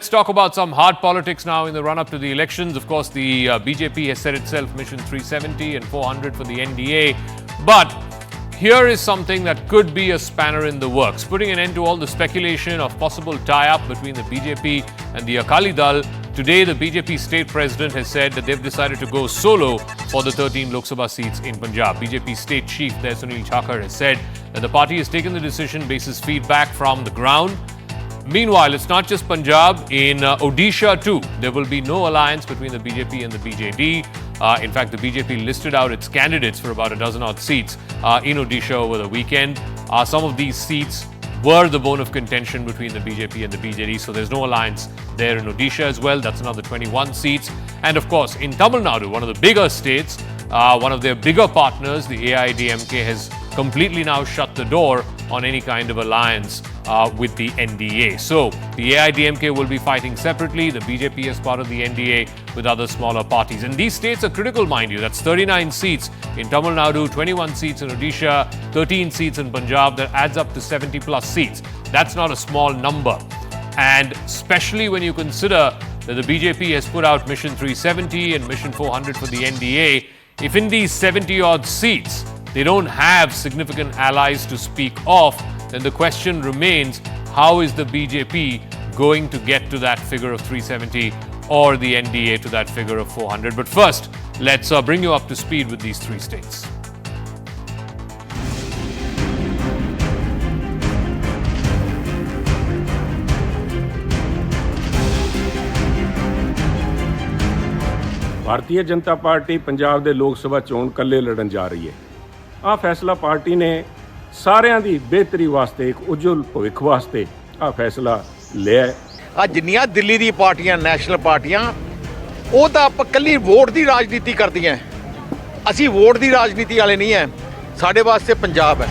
Let's talk about some hard politics now in the run-up to the elections. Of course, the BJP has set itself mission 370 and 400 for the NDA. But here is something that could be a spanner in the works, putting an end to all the speculation of possible tie-up between the BJP and the Akali Dal. Today, the BJP state president has said that they've decided to go solo for the 13 Lok Sabha seats in Punjab. BJP state chief there, Sunil Chakar, has said that the party has taken the decision basis feedback from the ground. Meanwhile, it's not just Punjab. In Odisha too, there will be no alliance between the BJP and the BJD. In fact, the BJP listed out its candidates for about a dozen odd seats in Odisha over the weekend. Some of these seats were the bone of contention between the BJP and the BJD, so there's no alliance there in Odisha as well. That's another 21 seats. And of course, in Tamil Nadu, one of the bigger states, one of their bigger partners, the AIDMK, has completely now shut the door on any kind of alliance with the NDA. So the AIDMK will be fighting separately, the BJP as part of the NDA with other smaller parties. And these states are critical, mind you. That's 39 seats in Tamil Nadu, 21 seats in Odisha, 13 seats in Punjab. That adds up to 70 plus seats. That's not a small number. And especially when you consider that the BJP has put out Mission 370 and Mission 400 for the NDA, if in these 70 odd seats they don't have significant allies to speak of, then the question remains, how is the BJP going to get to that figure of 370 or the NDA to that figure of 400? But first, let's bring you up to speed with these three states. Bharatiya Janata party Punjab ਦੇ ਲੋਕ ਸਭਾ ਚੋਣ ਕੱਲੇ ਲੜਨ ਜਾ ਰਹੀ ਹੈ। ਆਹ ਫੈਸਲਾ ਪਾਰਟੀ ਨੇ ਸਾਰਿਆਂ ਦੀ ਬਿਹਤਰੀ ਵਾਸਤੇ, ਇੱਕ ਉਜਵਲ ਭਵਿੱਖ ਵਾਸਤੇ ਆਹ ਫੈਸਲਾ ਲਿਆ ਹੈ। ਆ ਜਿੰਨੀਆਂ ਦਿੱਲੀ ਦੀ ਪਾਰਟੀਆਂ, ਨੈਸ਼ਨਲ ਪਾਰਟੀਆਂ, ਉਹ ਤਾਂ ਆਪਾਂ ਕੱਲੀ ਵੋਟ ਦੀ ਰਾਜਨੀਤੀ ਕਰਦੀਆਂ। ਅਸੀਂ ਵੋਟ ਦੀ ਰਾਜਨੀਤੀ ਵਾਲੇ ਨਹੀਂ ਹੈ। ਸਾਡੇ ਵਾਸਤੇ ਪੰਜਾਬ ਹੈ।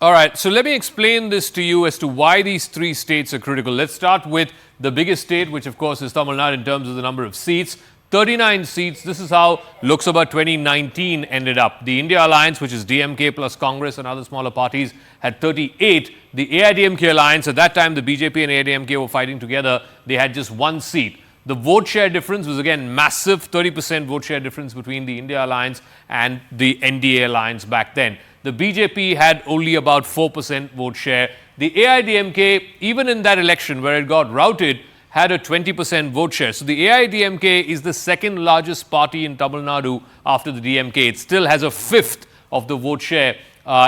All right, so let me explain this to you as to why these three states are critical. Let's start with the biggest state, which of course is Tamil Nadu in terms of the number of seats. 39 seats. This is how Lok Sabha 2019 ended up. The India Alliance, which is DMK plus Congress and other smaller parties, had 38. The AIDMK Alliance, at that time the BJP and AIDMK were fighting together, they had just one seat. The vote share difference was again massive, 30% vote share difference between the India Alliance and the NDA Alliance back then. The BJP had only about 4% vote share. The AIDMK, even in that election where it got routed, had a 20% vote share. So the AIDMK is the second largest party in Tamil Nadu after the DMK. It still has a fifth of the vote share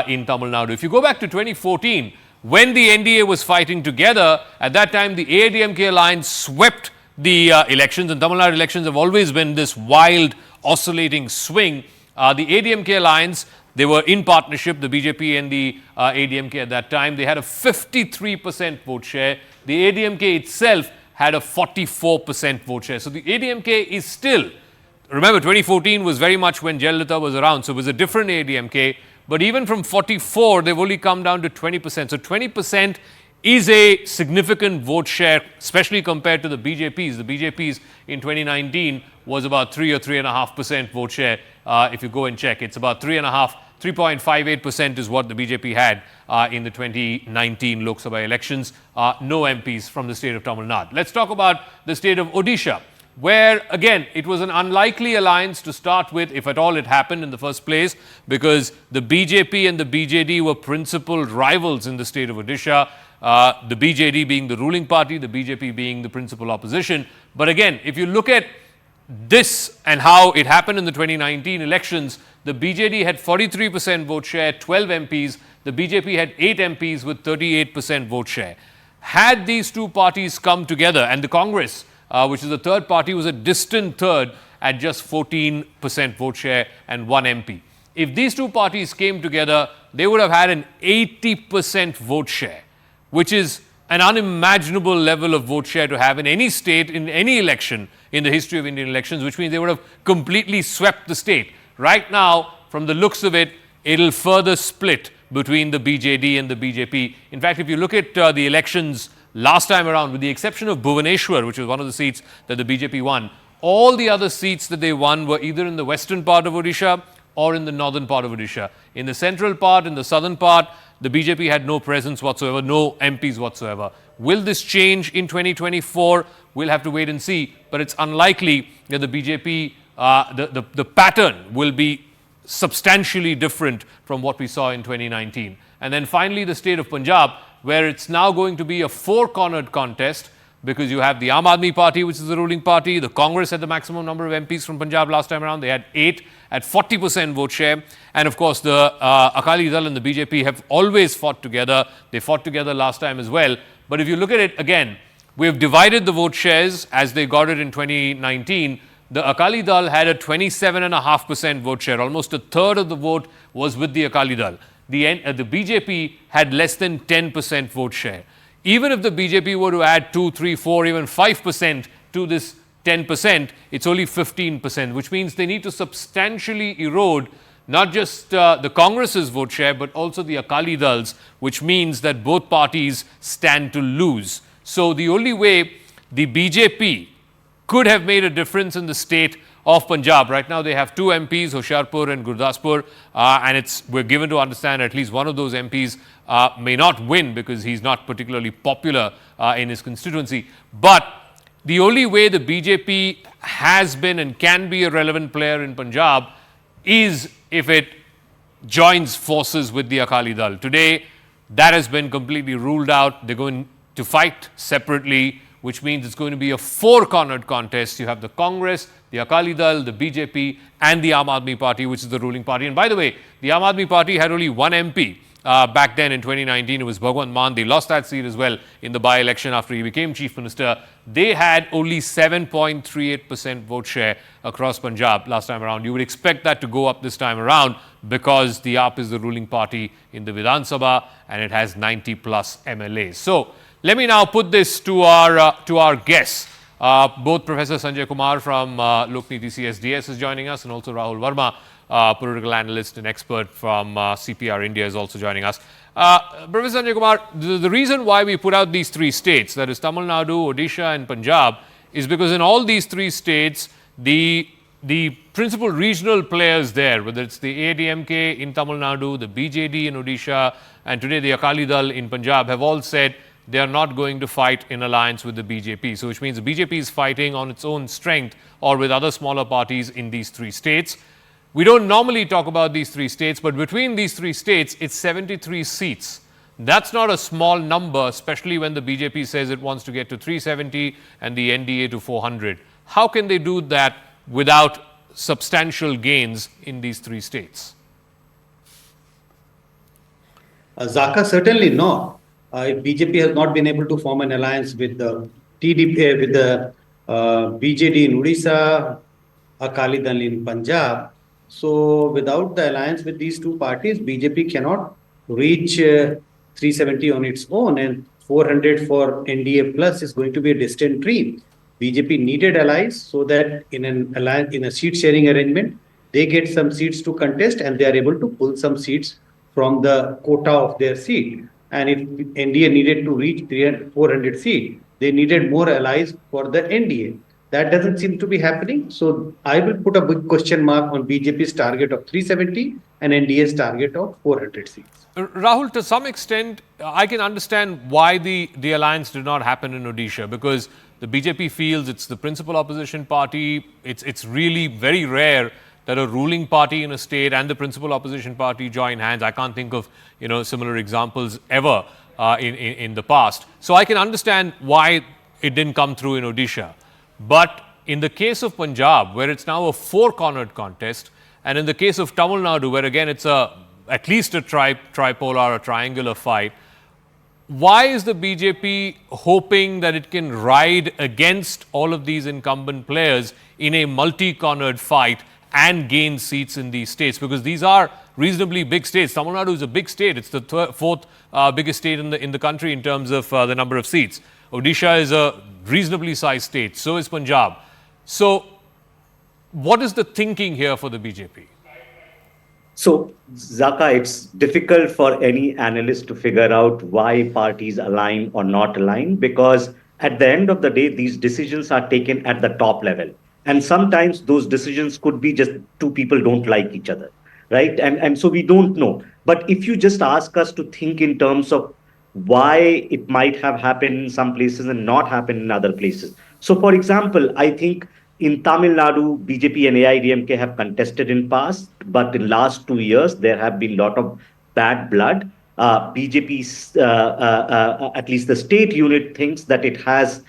in Tamil Nadu. If you go back to 2014, when the NDA was fighting together, at that time the AIDMK alliance swept the elections, and Tamil Nadu elections have always been this wild, oscillating swing. The AIDMK alliance, they were in partnership, the BJP and the AIDMK at that time. They had a 53% vote share. The AIDMK itself had a 44% vote share. So the AIDMK is still, remember 2014 was very much when Jayalalitha was around, so it was a different AIDMK. But even from 44, they've only come down to 20%. So 20% is a significant vote share, especially compared to the BJP's. The BJP's in 2019 was about 3 or 3.5% vote share. If you go and check, it's about 3.58% is what the BJP had in the 2019 Lok Sabha elections. No MPs from the state of Tamil Nadu. Let's talk about the state of Odisha, where again it was an unlikely alliance to start with, if at all it happened in the first place, because the BJP and the BJD were principal rivals in the state of Odisha. The BJD being the ruling party, the BJP being the principal opposition. But again, if you look at this and how it happened in the 2019 elections, the BJD had 43% vote share, 12 MPs. The BJP had 8 MPs with 38% vote share. Had these two parties come together, and the Congress, which is the third party, was a distant third at just 14% vote share and 1 MP. If these two parties came together, they would have had an 80% vote share, which is an unimaginable level of vote share to have in any state, in any election in the history of Indian elections, which means they would have completely swept the state. Right now, from the looks of it, it'll further split between the BJD and the BJP. In fact, if you look at the elections last time around, with the exception of Bhubaneswar, which was one of the seats that the BJP won, all the other seats that they won were either in the western part of Odisha or in the northern part of Odisha. In the central part, in the southern part, the BJP had no presence whatsoever, no MPs whatsoever. Will this change in 2024? We'll have to wait and see, but it's unlikely that the BJP, the pattern will be substantially different from what we saw in 2019. And then finally, the state of Punjab, where it's now going to be a four-cornered contest, because you have the Aam Aadmi Party, which is the ruling party. The Congress had the maximum number of MPs from Punjab last time around. They had 8 at 40% vote share. And of course, the Akali Dal and the BJP have always fought together. They fought together last time as well. But if you look at it again, we've divided the vote shares as they got it in 2019. The Akali Dal had a 27.5% vote share. Almost a third of the vote was with the Akali Dal. The BJP had less than 10% vote share. Even if the BJP were to add 2, 3, 4, even 5% to this 10%, it's only 15%, which means they need to substantially erode not just the Congress's vote share, but also the Akali Dal's, which means that both parties stand to lose. So the only way the BJP could have made a difference in the state of Punjab. Right now they have 2 MPs, Hoshiarpur and Gurdaspur, and we're given to understand at least one of those MPs may not win because he's not particularly popular in his constituency. But the only way the BJP has been and can be a relevant player in Punjab is if it joins forces with the Akali Dal. Today, that has been completely ruled out. They're going to fight separately, which means it's going to be a four-cornered contest. You have the Congress, the Akali Dal, the BJP, and the Aam Aadmi Party, which is the ruling party. And by the way, the Aam Aadmi Party had only one MP back then in 2019. It was Bhagwant Mann. They lost that seat as well in the by-election after he became chief minister. They had only 7.38% vote share across Punjab last time around. You would expect that to go up this time around because the AAP is the ruling party in the Vidhan Sabha and it has 90 plus MLAs. So let me now put this to our guests. Both Professor Sanjay Kumar from Lokniti CSDS is joining us, and also Rahul Verma, political analyst and expert from CPR India, is also joining us. Professor Sanjay Kumar, the reason why we put out these 3 states, that is Tamil Nadu, Odisha and Punjab, is because in all these 3 states, the principal regional players there, whether it's the ADMK in Tamil Nadu, the BJD in Odisha, and today the Akali Dal in Punjab, have all said they are not going to fight in alliance with the BJP. So which means the BJP is fighting on its own strength or with other smaller parties in these 3 states. We don't normally talk about these 3 states, but between these 3 states, it's 73 seats. That's not a small number, especially when the BJP says it wants to get to 370 and the NDA to 400. How can they do that without substantial gains in these 3 states? Zaka, certainly not. If BJP has not been able to form an alliance with the TDP, with the BJD in Odisha, Akali Dal in Punjab, so without the alliance with these 2 parties, BJP cannot reach 370 on its own, and 400 for NDA plus is going to be a distant dream. BJP needed allies so that in an alliance, in a seat sharing arrangement, they get some seats to contest and they are able to pull some seats from the quota of their seat. And if NDA needed to reach 400 seats, they needed more allies for the NDA. That doesn't seem to be happening. So I will put a big question mark on BJP's target of 370 and NDA's target of 400 seats. Rahul, to some extent, I can understand why the alliance did not happen in Odisha, because the BJP feels it's the principal opposition party. It's really very rare that a ruling party in a state and the principal opposition party join hands. I can't think of similar examples ever in the past. So I can understand why it didn't come through in Odisha. But in the case of Punjab, where it's now a 4-cornered contest, and in the case of Tamil Nadu, where again it's at least a tripolar or triangular fight, why is the BJP hoping that it can ride against all of these incumbent players in a multi-cornered fight and gain seats in these states? Because these are reasonably big states. Tamil Nadu is a big state. It's the 4th biggest state in the country in terms of the number of seats. Odisha is a reasonably sized state. So is Punjab. So what is the thinking here for the BJP? So, Zaka, it's difficult for any analyst to figure out why parties align or not align because at the end of the day, these decisions are taken at the top level. And sometimes those decisions could be just two people don't like each other, right? And so we don't know. But if you just ask us to think in terms of why it might have happened in some places and not happened in other places. So, for example, I think in Tamil Nadu, BJP and AIDMK have contested in past, but in last 2 years there have been a lot of bad blood. BJP, at least the state unit, thinks that it has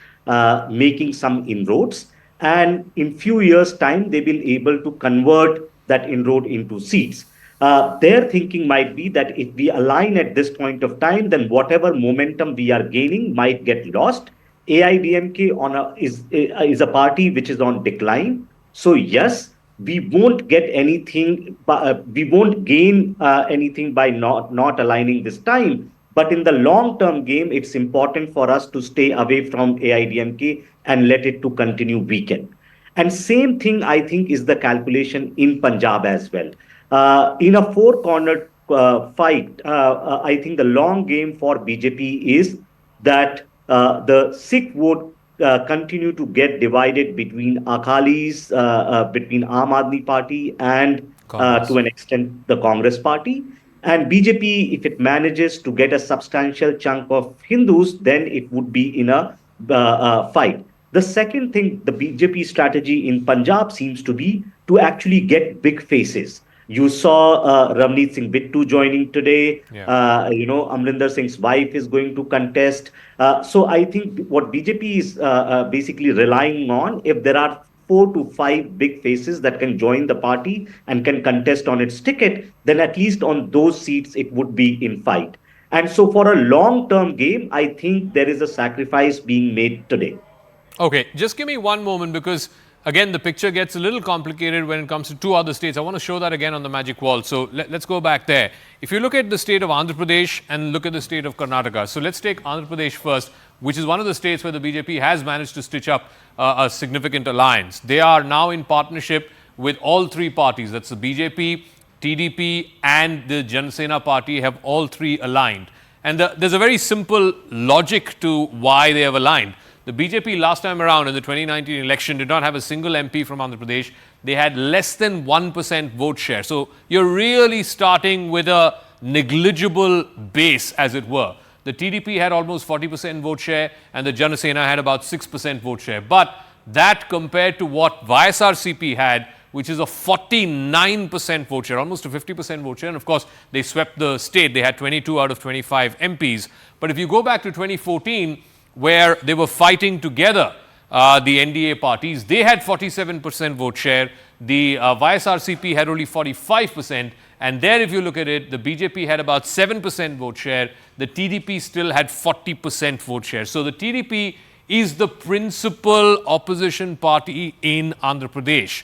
making some inroads, and in few years' time they will able to convert that inroad into seats. Their thinking might be that if we align at this point of time, then whatever momentum we are gaining might get lost. AIDMK is a party which is on decline. So yes, we won't get anything. We won't gain anything by not aligning this time. But in the long term game, it's important for us to stay away from AIDMK and let it to continue weaken. And same thing, I think, is the calculation in Punjab as well. In a four-cornered fight, I think the long game for BJP is that the Sikh vote continue to get divided between Akalis, between Aam Aadmi Party, and Congress. to an extent the Congress Party. And BJP, if it manages to get a substantial chunk of Hindus, then it would be in a fight. The second thing, the BJP strategy in Punjab seems to be to actually get big faces. You saw Ramneet Singh Bittu joining today. Yeah. Amrinder Singh's wife is going to contest. So I think what BJP is basically relying on, if there are 4 to 5 big faces that can join the party and can contest on its ticket, then at least on those seats it would be in fight. And so for a long-term game, I think there is a sacrifice being made today. Okay, just give me one moment because, again, the picture gets a little complicated when it comes to two other states. I want to show that again on the magic wall. So let's go back there. If you look at the state of Andhra Pradesh and look at the state of Karnataka. So let's take Andhra Pradesh first, which is one of the states where the BJP has managed to stitch up a significant alliance. They are now in partnership with all three parties. That's the BJP, TDP and the Janasena party have all three aligned. And there's a very simple logic to why they have aligned. The BJP last time around in the 2019 election did not have a single MP from Andhra Pradesh. They had less than 1% vote share. So you're really starting with a negligible base, as it were. The TDP had almost 40% vote share and the Janasena had about 6% vote share. But that compared to what YSRCP had, which is a 49% vote share, almost a 50% vote share. And of course, they swept the state. They had 22 out of 25 MPs. But if you go back to 2014, where they were fighting together, the NDA parties, they had 47% vote share. The YSRCP had only 45%. And there, if you look at it, the BJP had about 7% vote share. The TDP still had 40% vote share. So the TDP is the principal opposition party in Andhra Pradesh.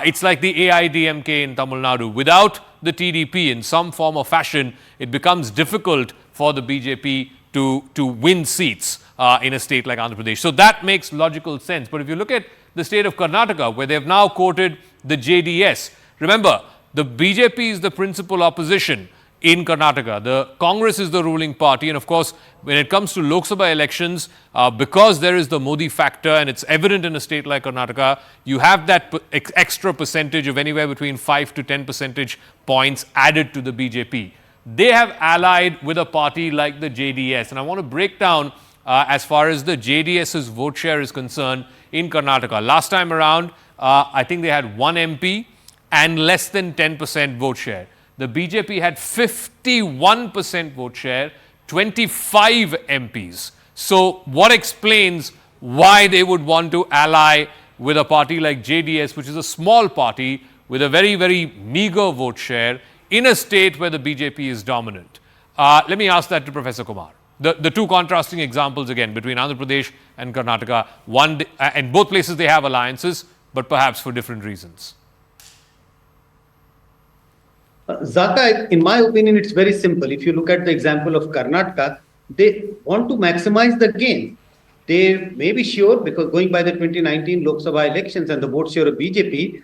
It's like the AIDMK in Tamil Nadu. Without the TDP in some form or fashion, it becomes difficult for the BJP to win seats in a state like Andhra Pradesh. So that makes logical sense. But if you look at the state of Karnataka, where they've now quoted the JDS, remember, the BJP is the principal opposition in Karnataka. The Congress is the ruling party. And of course, when it comes to Lok Sabha elections, because there is the Modi factor and it's evident in a state like Karnataka, you have that extra percentage of anywhere between 5 to 10 percentage points added to the BJP. They have allied with a party like the JDS. And I want to break down as far as the JDS's vote share is concerned in Karnataka. Last time around, I think they had 1 MP and less than 10% vote share. The BJP had 51% vote share, 25 MPs. So what explains why they would want to ally with a party like JDS, which is a small party with a very, very meager vote share in a state where the BJP is dominant? Let me ask that to Professor Kumar. The two contrasting examples again between Andhra Pradesh and Karnataka. In both places they have alliances, but perhaps for different reasons. Zaka, in my opinion, it's very simple. If you look at the example of Karnataka, they want to maximize the gain. They may be sure, because going by the 2019 Lok Sabha elections and the vote share of BJP,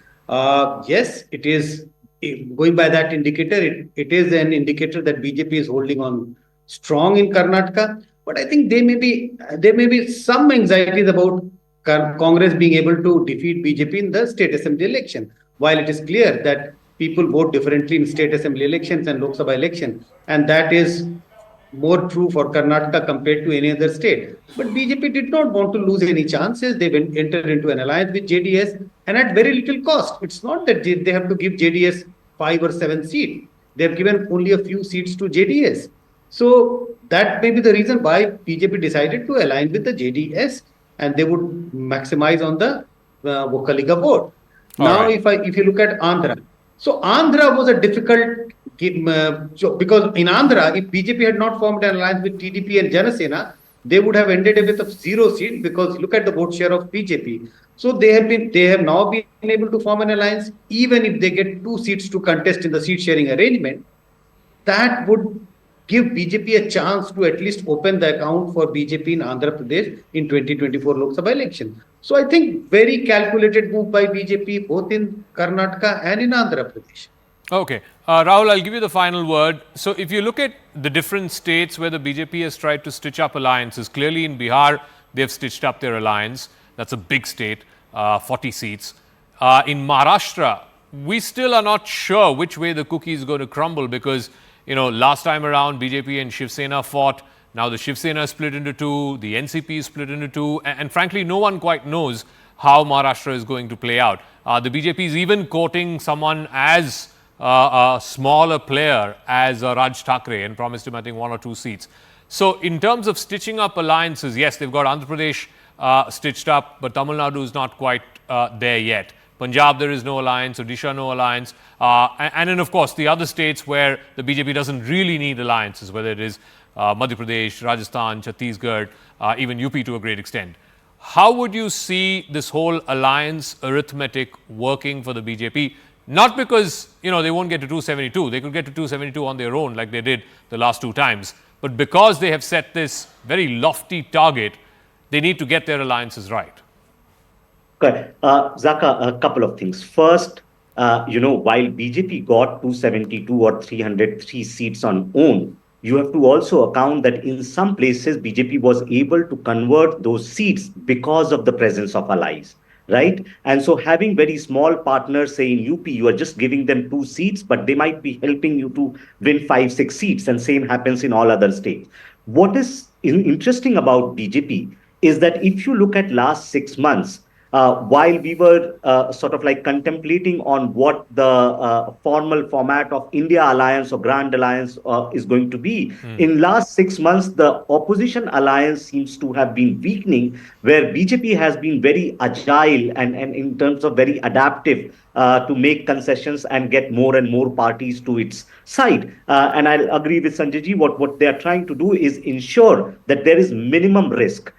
yes, it is going by that indicator, it is an indicator that BJP is holding on strong in Karnataka. But I think there may be some anxieties about Congress being able to defeat BJP in the state assembly election. While it is clear that people vote differently in state assembly elections and Lok Sabha election, and that is more true for Karnataka compared to any other state. But BJP did not want to lose any chances. They entered into an alliance with JDS and at very little cost. It's not that they have to give JDS 5 or 7 seats. They have given only a few seats to JDS. So that may be the reason why BJP decided to align with the JDS, and they would maximize on the Vokaliga vote. Now, if you look at Andhra, so Andhra was a difficult game because in Andhra, if BJP had not formed an alliance with TDP and Janasena, they would have ended up with a 0 seat because look at the vote share of BJP. So they have now been able to form an alliance, even if they get 2 seats to contest in the seat sharing arrangement. That would give BJP a chance to at least open the account for BJP in Andhra Pradesh in 2024 Lok Sabha election. So I think very calculated move by BJP both in Karnataka and in Andhra Pradesh. Okay. Rahul, I'll give you the final word. So if you look at the different states where the BJP has tried to stitch up alliances, clearly in Bihar, they've stitched up their alliance. That's a big state, 40 seats. In Maharashtra, we still are not sure which way the cookie is going to crumble because, you know, last time around, BJP and Shiv Sena fought. Now the Shiv Sena is split into 2, the NCP is split into 2, and frankly, no one quite knows how Maharashtra is going to play out. The BJP is even courting someone as a smaller player as Raj Thackeray and promised him, I think, 1 or 2 seats. So in terms of stitching up alliances, yes, they've got Andhra Pradesh stitched up, but Tamil Nadu is not quite there yet. Punjab, there is no alliance. Odisha, no alliance. And then, of course, the other states where the BJP doesn't really need alliances, whether it is Madhya Pradesh, Rajasthan, Chhattisgarh, even UP to a great extent. How would you see this whole alliance arithmetic working for the BJP? Not because, you know, they won't get to 272. They could get to 272 on their own like they did the last 2 times. But because they have set this very lofty target, they need to get their alliances right. Okay. Zaka, a couple of things. First, while BJP got 272 or 303 seats on own, you have to also account that in some places BJP was able to convert those seats because of the presence of allies, right? And so having very small partners, say in UP, you are just giving them 2 seats, but they might be helping you to win 5, 6 seats, and same happens in all other states. What is interesting about BJP is that if you look at last 6 months, while we were sort of like contemplating on what the formal format of India Alliance or Grand Alliance is going to be, in last 6 months, the opposition alliance seems to have been weakening, where BJP has been very agile and in terms of very adaptive to make concessions and get more and more parties to its side. And I'll agree with Sanjay ji, what they are trying to do is ensure that there is minimum risk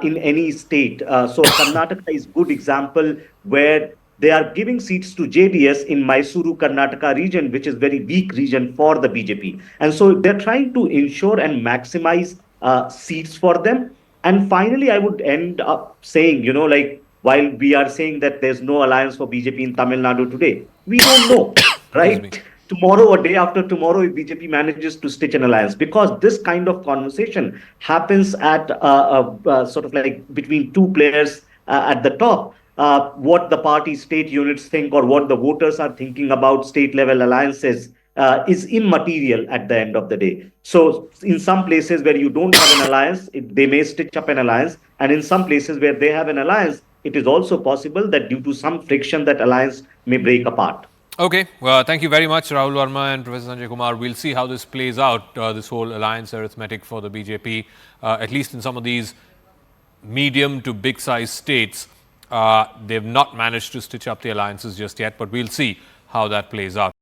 in any state. So Karnataka is a good example where they are giving seats to JDS in Mysuru, Karnataka region, which is very weak region for the BJP. And so they're trying to ensure and maximize seats for them. And finally, I would end up saying, while we are saying that there's no alliance for BJP in Tamil Nadu today, we don't know, right? Tomorrow or day after tomorrow, if BJP manages to stitch an alliance, because this kind of conversation happens at sort of like between 2 players at the top. What the party state units think or what the voters are thinking about state level alliances is immaterial at the end of the day. So in some places where you don't have an alliance, they may stitch up an alliance. And in some places where they have an alliance, it is also possible that due to some friction, that alliance may break apart. Okay, well, thank you very much, Rahul Verma and Professor Sanjay Kumar. We'll see how this plays out, this whole alliance arithmetic for the BJP, at least in some of these medium to big size states. They've not managed to stitch up the alliances just yet, but we'll see how that plays out.